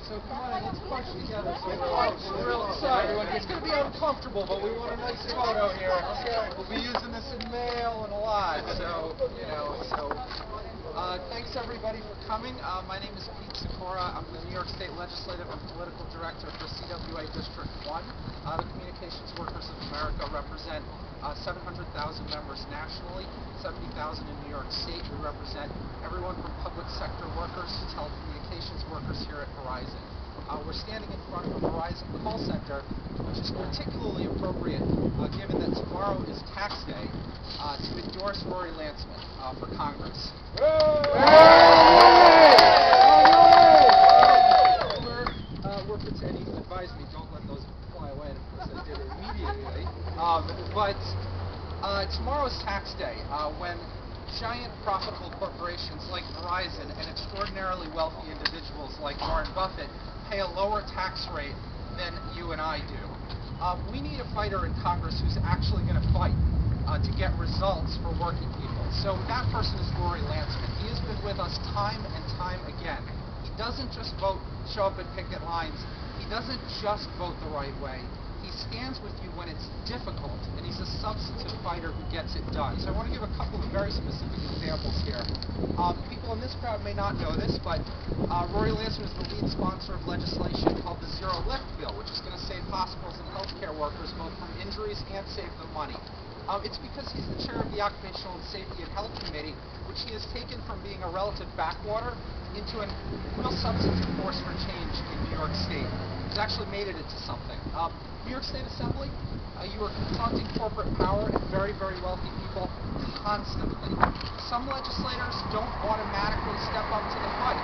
So come on, let's punch together. So we're real excited. It's going to be uncomfortable, but we want a nice photo here. Okay. We'll be using this in mail and a lot. So, thanks everybody for coming. My name is Pete Sikora. I'm the New York State Legislative and Political Director for CWA District 1. The Communications Workers of America represent 700,000 members nationally, 70,000 in New York State. We represent everyone from public sector workers to telecommunications workers here at Verizon. We're standing in front of a Verizon call center, which is particularly appropriate given that tomorrow is tax day, to endorse Rory Lancman for Congress. We're pretending to advise me, don't let those fly away, and of course I did immediately. Tomorrow is tax day, when giant profitable corporations like Verizon and extraordinarily wealthy individuals like Warren Buffett pay a lower tax rate than you and I do. We need a fighter in Congress who's actually going to fight to get results for working people. So that person is Rory Lancman. He has been with us time and time again. He doesn't just show up at picket lines. He doesn't just vote the right way. He stands with you when it's difficult, and he's a substantive fighter who gets it done. So I want to give a couple of very specific examples here. People in this crowd may not know this, but Rory Lancman is the lead sponsor of legislation called the Zero Lift Bill, which is going to save hospitals and healthcare workers both from injuries and save them money. It's because he's the chair of the Occupational Safety and Health Committee, which he has taken from being a relative backwater into a real substantive force for change in New York State. He's actually made it into something. New York State Assembly, you are confronting corporate power and very, very wealthy people constantly. Some legislators don't automatically step up to the fight.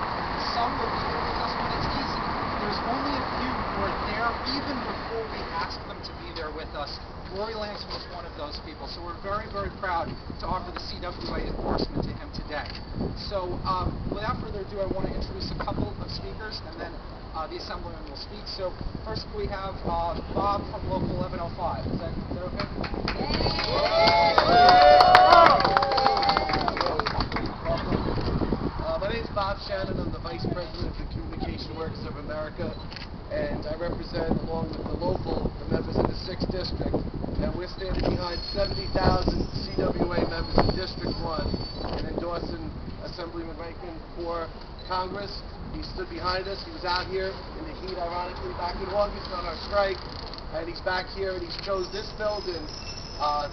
Some will be here with us when it's easy. There's only a few who are there even before we ask them to be there with us. Rory Lancman is one of those people, so we're very, very proud to offer the CWA endorsement to him today. So without further ado, I want to introduce a couple of speakers, and then the Assemblyman will speak. So first we have Bob from Local 1105. Is that okay? My name is Bob Shannon. I'm the Vice President of the Communication Workers of America, and I represent, along with the members of the 6th District, and we're standing behind 70,000 CWA members in District 1 and endorsing Assemblyman Lancman for Congress. He stood behind us. He was out here in the heat, ironically, back in August on our strike, and he's back here, and he's chose this building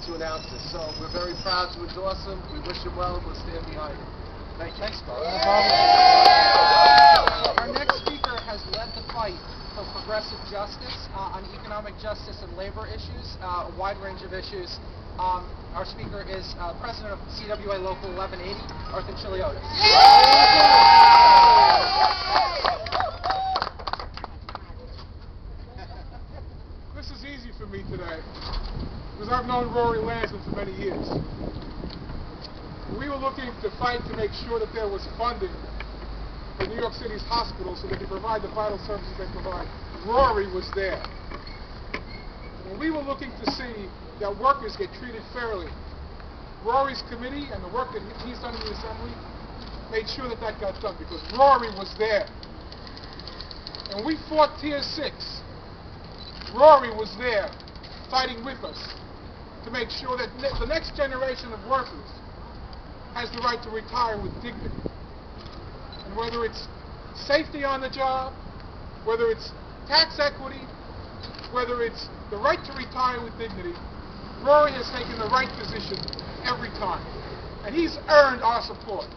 to announce this. So we're very proud to endorse him. We wish him well, and we'll stand behind him. Thank you. Thanks, Bob. Our next speaker has led the fight for progressive justice on economic justice and labor issues, a wide range of issues. Our speaker is President of CWA Local 1180, Arthur Chiliotis. This is easy for me today, because I've known Rory Lancman for many years. We were looking to fight to make sure that there was funding for New York City's hospitals so they could provide the vital services they provide. Rory was there. And we were looking to see that workers get treated fairly. Rory's committee and the work that he's done in the Assembly made sure that that got done, because Rory was there. And we fought Tier 6. Rory was there fighting with us to make sure that the next generation of workers has the right to retire with dignity. And whether it's safety on the job, whether it's tax equity, whether it's the right to retire with dignity, Rory has taken the right position every time. And he's earned our support.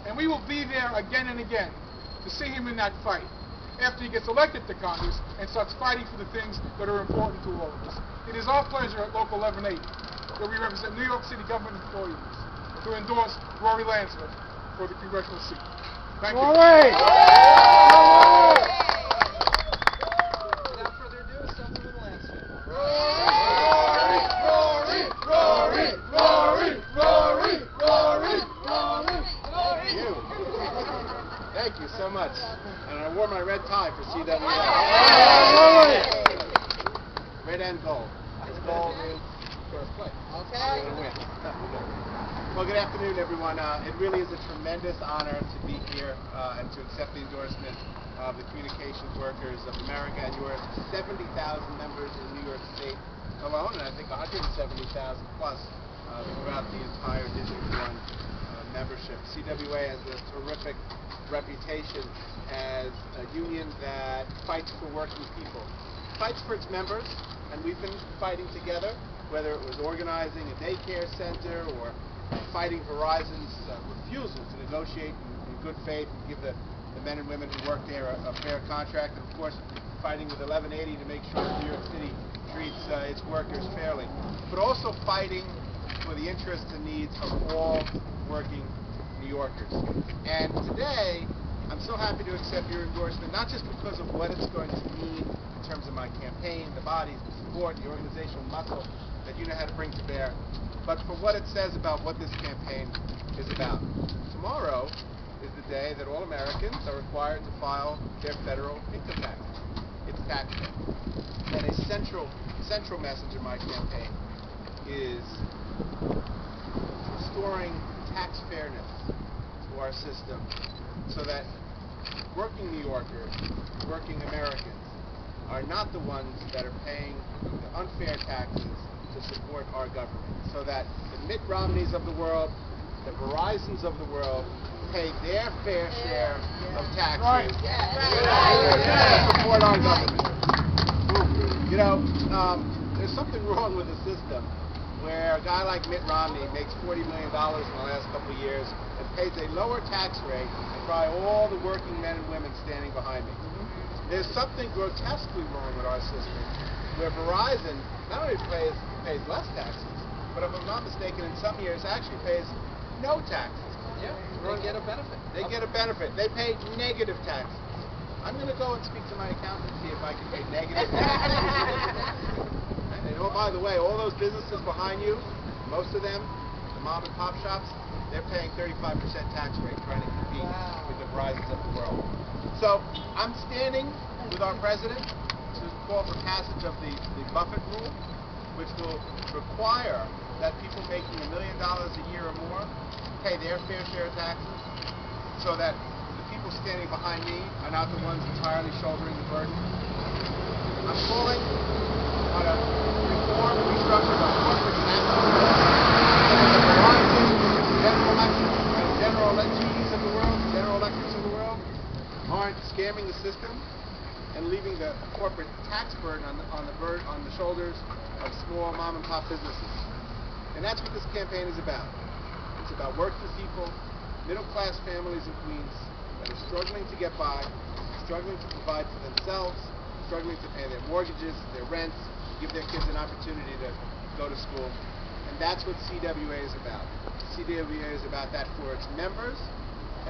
And we will be there again and again to see him in that fight after he gets elected to Congress and starts fighting for the things that are important to all of us. It is our pleasure at Local 1180, where we represent New York City government employees, to endorse Rory Lancman for the congressional seat. Thank you. Without further ado, Assemblyman Lancman. Rory, Rory, Rory, Rory, Rory, Rory, Rory, Rory. Thank you so much. And I wore my red tie for CWA. Red and gold. Gold is first place. Okay. We're gonna win. Well, good afternoon, everyone. It really is a tremendous honor to be here and to accept the endorsement of the communications workers of America and Europe, 70,000 members in New York State alone, and I think 170,000 plus throughout the entire District 1 membership. CWA has a terrific reputation as a union that fights for working people, fights for its members, and we've been fighting together, whether it was organizing a daycare center or fighting Verizon's refusal to negotiate in good faith and give the men and women who work there a fair contract, and of course fighting with 1180 to make sure that New York City treats its workers fairly, but also fighting for the interests and needs of all working New Yorkers. And today, I'm so happy to accept your endorsement, not just because of what it's going to mean in terms of my campaign, the bodies, the support, the organizational muscle that you know how to bring to bear, but for what it says about what this campaign is about. Tomorrow is the day that all Americans are required to file their federal income tax. It's tax day. And a central message of my campaign is restoring tax fairness to our system so that working New Yorkers, working Americans, are not the ones that are paying the unfair taxes to support our government, so that the Mitt Romneys of the world, the Verizons of the world, pay their fair share of taxes to support our government. You know, there's something wrong with the system where a guy like Mitt Romney makes $40 million in the last couple of years and pays a lower tax rate than probably all the working men and women standing behind me. There's something grotesquely wrong with our system where Verizon not only pays less taxes, but if I'm not mistaken, in some years actually pays no taxes. Yeah, they get a benefit. They get a benefit. They pay negative taxes. I'm going to go and speak to my accountant and see if I can pay negative taxes. And oh, by the way, all those businesses behind you, most of them, the mom and pop shops, they're paying 35% tax rate trying to compete with the Verizons of the world. So I'm standing with our president to call for passage of the Buffett rule, which will require that people making $1 million a year or more pay their fair share of taxes, so that the people standing behind me are not the ones entirely shouldering the burden. I'm calling on a reform and restructuring of corporate taxes, so that the Verizon, General Electric, and General Electrics of the world, General Electrics of the world, aren't scamming the system and leaving the corporate tax burden on the shoulders of small mom and pop businesses. And that's what this campaign is about. It's about working people, middle-class families in Queens that are struggling to get by, struggling to provide for themselves, struggling to pay their mortgages, their rents, give their kids an opportunity to go to school. And that's what CWA is about. CWA is about that for its members.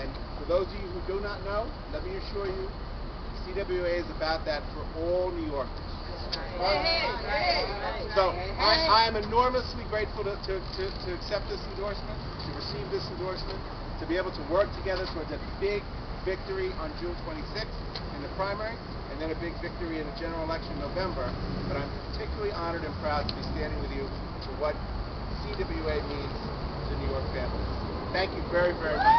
And for those of you who do not know, let me assure you, CWA is about that for all New Yorkers. So I am enormously grateful to accept this endorsement, to receive this endorsement, to be able to work together towards a big victory on June 26th in the primary, and then a big victory in the general election in November. But I'm particularly honored and proud to be standing with you for what CWA means to New York families. Thank you very, very much.